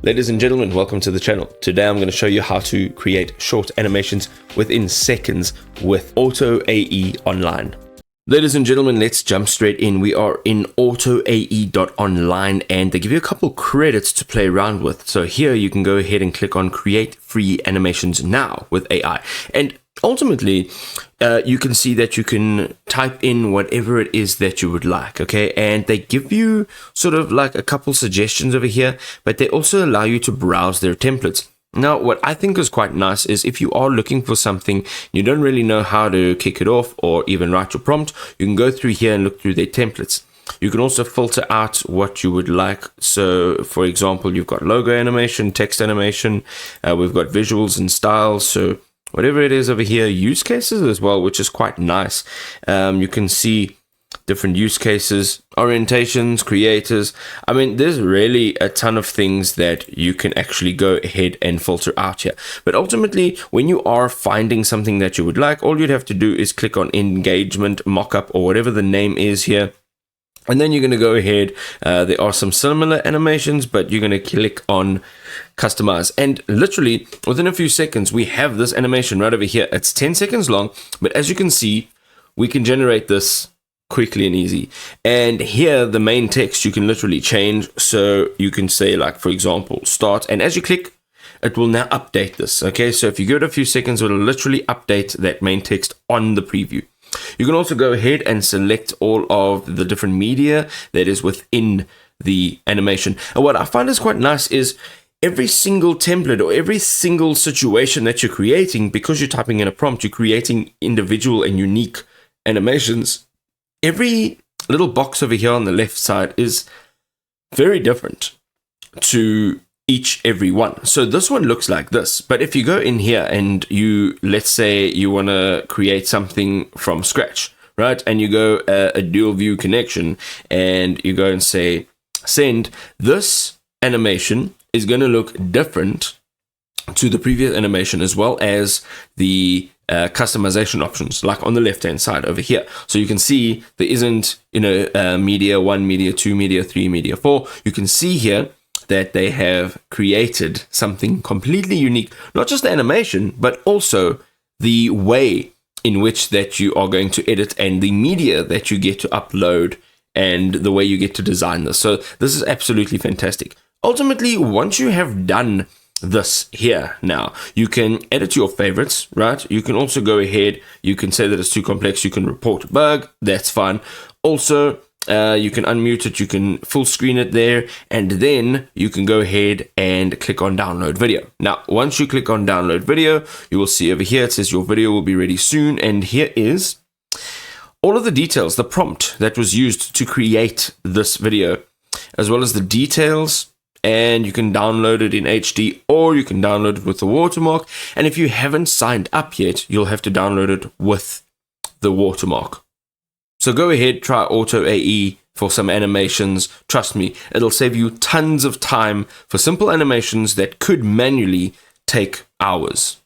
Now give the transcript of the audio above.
Ladies and gentlemen, welcome to the channel. Today I'm going to show you how to create short animations within seconds with AutoAE.online. Ladies and gentlemen, let's jump straight in. We are in AutoAE.online and they give you a couple credits to play around with. So here you can go ahead and click on create free animations now with AI. And ultimately, you can see that you can type in whatever it is that you would like, okay? And they give you sort of like a couple suggestions over here, but they also allow you to browse their templates. Now, what I think is quite nice is if you are looking for something, you don't really know how to kick it off or even write your prompt, you can go through here and look through their templates. You can also filter out what you would like. So, for example, you've got logo animation, text animation, we've got visuals and styles, so whatever it is over here, use cases as well, which is quite nice. You can see different use cases, orientations, creators. I mean, there's really a ton of things that you can actually go ahead and filter out here. But ultimately, when you are finding something that you would like, all you'd have to do is click on engagement, mockup, or whatever the name is here. And then you're going to go ahead, there are some similar animations, but you're going to click on customize. And literally, within a few seconds, we have this animation right over here. It's 10 seconds long, but as you can see, we can generate this quickly and easy. And here, the main text, you can literally change. So you can say, like, for example, start. And as you click, it will now update this. Okay, so if you give it a few seconds, it will literally update that main text on the preview. You can also go ahead and select all of the different media that is within the animation. And what I find is quite nice is every single template or every single situation that you're creating, because you're typing in a prompt, you're creating individual and unique animations. Every little box over here on the left side is very different to every one. So this one looks like this, but if you go in here and you, let's say you want to create something from scratch, right? And you go a dual view connection and you go and say send, this animation is going to look different to the previous animation, as well as the customization options, like on the left hand side over here. So you can see there isn't, media 1, media 2, media 3, media 4. You can see here that they have created something completely unique, not just the animation, but also the way in which that you are going to edit and the media that you get to upload and the way you get to design this. So this is absolutely fantastic. Ultimately, once you have done this here now, you can edit your favorites, right? You can also go ahead, you can say that it's too complex, you can report a bug, that's fine. Also, you can unmute it, you can full screen it there, and then you can go ahead and click on download video. Now, once you click on download video, you will see over here, it says your video will be ready soon, and here is all of the details, the prompt that was used to create this video, as well as the details, and you can download it in HD, or you can download it with the watermark, and if you haven't signed up yet, you'll have to download it with the watermark. So go ahead, try AutoAE for some animations. Trust me, it'll save you tons of time for simple animations that could manually take hours.